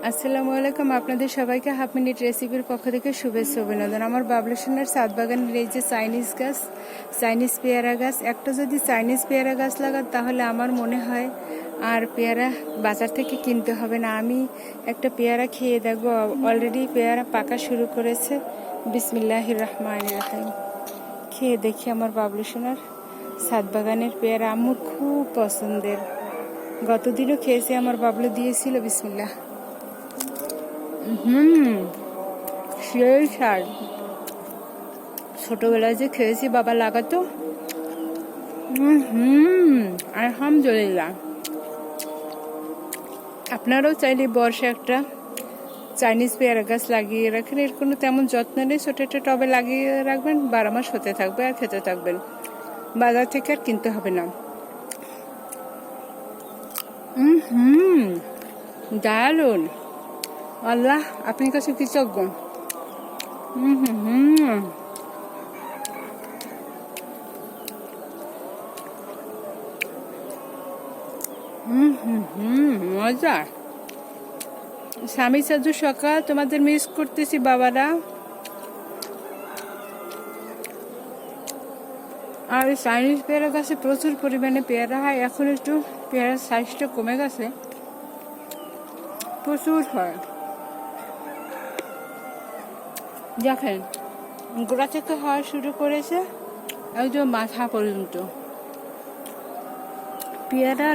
আসসালামু আলাইকুম। আপনাদের সবাইকে হাফ মিনিট রেসিপির পক্ষ থেকে শুভেচ্ছা অভিনন্দন। আমার বাবলু সোনার ছাদ বাগানের এই যে চাইনিজ পেয়ারা গাছ, একটা যদি চাইনিজ পেয়ারা গাছ লাগান তাহলে আমার মনে হয় আর পেয়ারা বাজার থেকে কিনতে হবে না। আমি একটা পেয়ারা খেয়ে দেখবো, অলরেডি পেয়ারা পাকা শুরু করেছে। বিসমিল্লাহির রহমানির রহিম। খেয়ে দেখি আমার বাবলু সোনার ছাদ বাগানের পেয়ারা, আমার খুব পছন্দের। গতদিনও খেয়েছি, আমার বাবলু দিয়েছিল। বিসমিল্লাহ। সেই স্বাদ। ছোটবেলায় যে খেয়েছি, বাবা লাগাতো। আলহামদুলিল্লাহ। আপনারাও চাইলে বর্ষে একটা চাইনিজ পেয়ারা গাছ লাগিয়ে রাখেন। এর কোনো তেমন যত্ন নেই, ছোট একটা টবে লাগিয়ে রাখবেন, 12 মাস হতে থাকবে আর খেতে থাকবেন। বাজার থেকে আর কিনতে হবে না। দারুন। আল্লাহ আপনার কাছে কৃতজ্ঞ। মজা। স্বামী সাজু সকাল, তোমাদের মিস করতেছি বাবারা। আর চাইনিজ পেয়ারা গাছে প্রচুর পরিমাণে পেয়ারা হয়। এখন একটু পেয়ারার সাইজটা কমে গেছে, প্রচুর হয়। দেখেন, গোড়া থেকে হওয়া শুরু করেছে একদম মাথা পর্যন্ত। পেয়ারা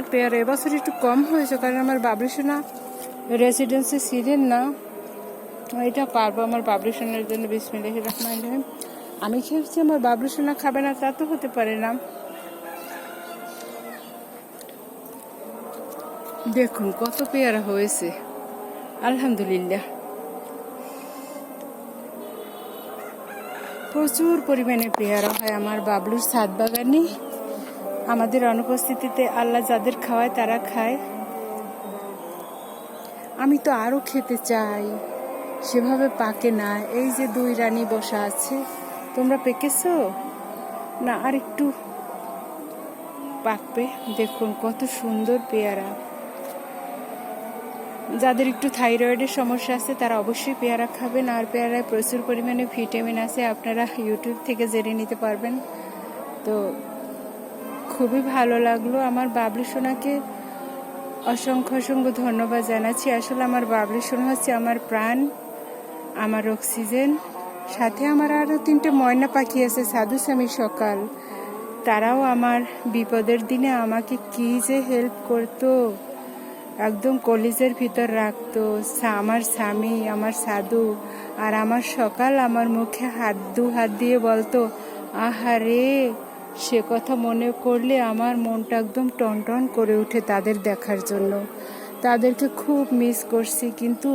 এবছর একটু কম হয়েছে, কারণ আমার বাবলু সোনা রেসিডেন্সি সিজন না। এটা পারবো আমার বাবলু সোনার জন্য। বিসমিল্লাহির রহমানির রহিম। আমি খেয়েছি, আমার বাবলু সোনা খাবে না তা তো হতে পারে না। দেখুন কত পেয়ারা হয়েছে, আলহামদুলিল্লাহ। প্রচুর পরিমাণে পেয়ারা হয় আমার বাবলুর ছাদ বাগানে। আমাদের অনুপস্থিতিতে আল্লাহ যাদের খাওয়ায় তারা খায়। আমি তো আরো খেতে চাই, সেভাবে পাকে না। এই যে 2 রানী বসা আছে, তোমরা পেকেছো না? আর একটু পাকবে। দেখুন কত সুন্দর পেয়ারা। যাদের একটু থাইরয়েডের সমস্যা আছে তারা অবশ্যই পেয়ারা খাবেন। আর পেয়ারায় প্রচুর পরিমাণে ভিটামিন আছে, আপনারা ইউটিউব থেকে জেনে নিতে পারবেন। তো খুবই ভালো লাগলো। আমার বাবলু সোনাকে অসংখ্য ধন্যবাদ জানাচ্ছি। আসলে আমার বাবলু সোনা হচ্ছে আমার প্রাণ, আমার অক্সিজেন। সাথে আমার আরও 3টে ময়না পাখি আছে, সাধু স্বামী সকাল। তারাও আমার বিপদের দিনে আমাকে কি যে হেল্প করতো, একদম কলিজের ভিতর রাখতো। আমার স্বামী, আমার সাধু আর আমার সকাল আমার মুখে হাত দিয়ে বলতো আহারে। সে কথা মনে করলে আমার মনটা একদম টনটন করে ওঠে তাদের দেখার জন্য। তাদেরকে খুব মিস করছি, কিন্তু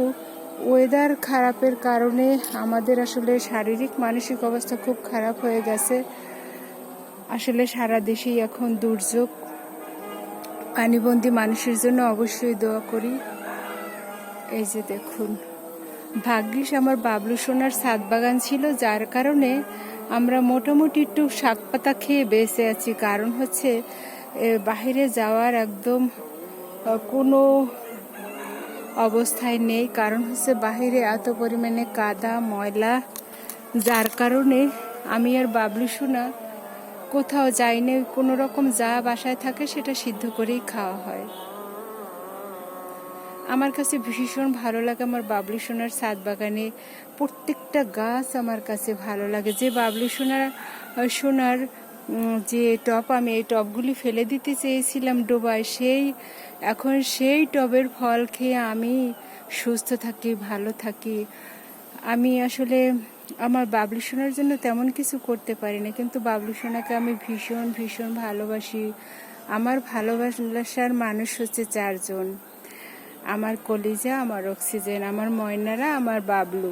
ওয়েদার খারাপের কারণে আমাদের আসলে শারীরিক মানসিক অবস্থা খুব খারাপ হয়ে গেছে। আসলে সারা দেশেই এখন দুর্যোগ। পানিবন্দী মানুষের জন্য অবশ্যই দোয়া করি। এই যে দেখুন, ভাগ্যিস আমার বাবলু সোনার ছাদ বাগান ছিল, যার কারণে আমরা মোটামুটি একটু শাক পাতা খেয়ে বেঁচে আছি। কারণ হচ্ছে বাহিরে যাওয়ার একদম কোনো অবস্থায় নেই। কারণ হচ্ছে বাহিরে এত পরিমাণে কাদা ময়লা, যার কারণে আমি আর বাবলু সোনা কোথাও যাইনি। কোনো রকম যা বাসায় থাকে সেটা সিদ্ধ করেই খাওয়া হয়। আমার কাছে ভীষণ ভালো লাগে আমার বাবলু সোনার ছাদ বাগানে প্রত্যেকটা গাছ আমার কাছে ভালো লাগে। যে বাবলু সোনার যে টব, আমি এই টবগুলি ফেলে দিতে চেয়েছিলাম ডোবায়, এখন সেই টবের ফল খেয়ে আমি সুস্থ থাকি, ভালো থাকি। আমি আসলে আমার বাবলু সোনার জন্য তেমন কিছু করতে পারি না, কিন্তু বাবলু সোনাকে আমি ভীষণ ভালোবাসি। আমার ভালোবাসার মানুষ হচ্ছে 4 জন। আমার কলিজা, আমার অক্সিজেন, আমার ময়নারা, আমার বাবলু।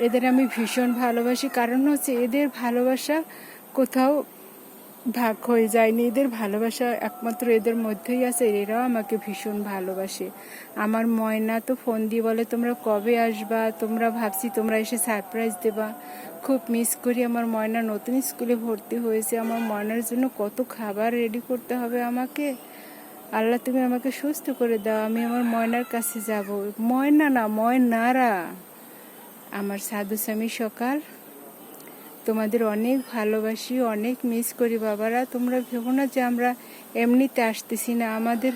এদের আমি ভীষণ ভালোবাসি। কারণ হচ্ছে এদের ভালোবাসা কোথাও ভাগ হয়ে যায়নি। এদের ভালোবাসা একমাত্র এদের মধ্যেই আছে। এরাও আমাকে ভীষণ ভালোবাসে। আমার ময়না তো ফোন দিয়ে বলে তোমরা কবে আসবা, তোমরা ভাবছি তোমরা এসে সারপ্রাইজ দেবা। খুব মিস করি আমার ময়না। নতুন স্কুলে ভর্তি হয়েছে, আমার ময়নার জন্য কত খাবার রেডি করতে হবে আমাকে। আল্লাহ তুমি আমাকে সুস্থ করে দাও, আমি আমার ময়নার কাছে যাব। ময়না না, ময়নারা, আমার সাধু স্বামী সকাল, তোমাদের অনেক ভালোবাসি, অনেক মিস করি বাবারা। তোমরা ভেবো না যে আমরা এমনিতে আসতেছি না, আমাদের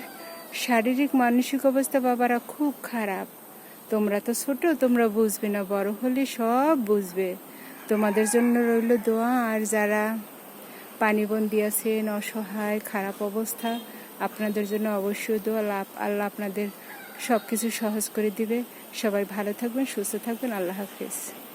শারীরিক মানসিক অবস্থা বাবারা খুব খারাপ। তোমরা তো ছোট, তোমরা বুঝবে না, বড় হলে সব বুঝবে। তোমাদের জন্য রইল দোয়া। আর যারা পানিবন্দী আছেন, অসহায়, খারাপ অবস্থা, আপনাদের জন্য অবশ্যই দোয়া। আল্লাহ আপনাদের সব কিছু সহজ করে দিবে। সবাই ভালো থাকবেন, সুস্থ থাকবেন। আল্লাহ হাফেজ।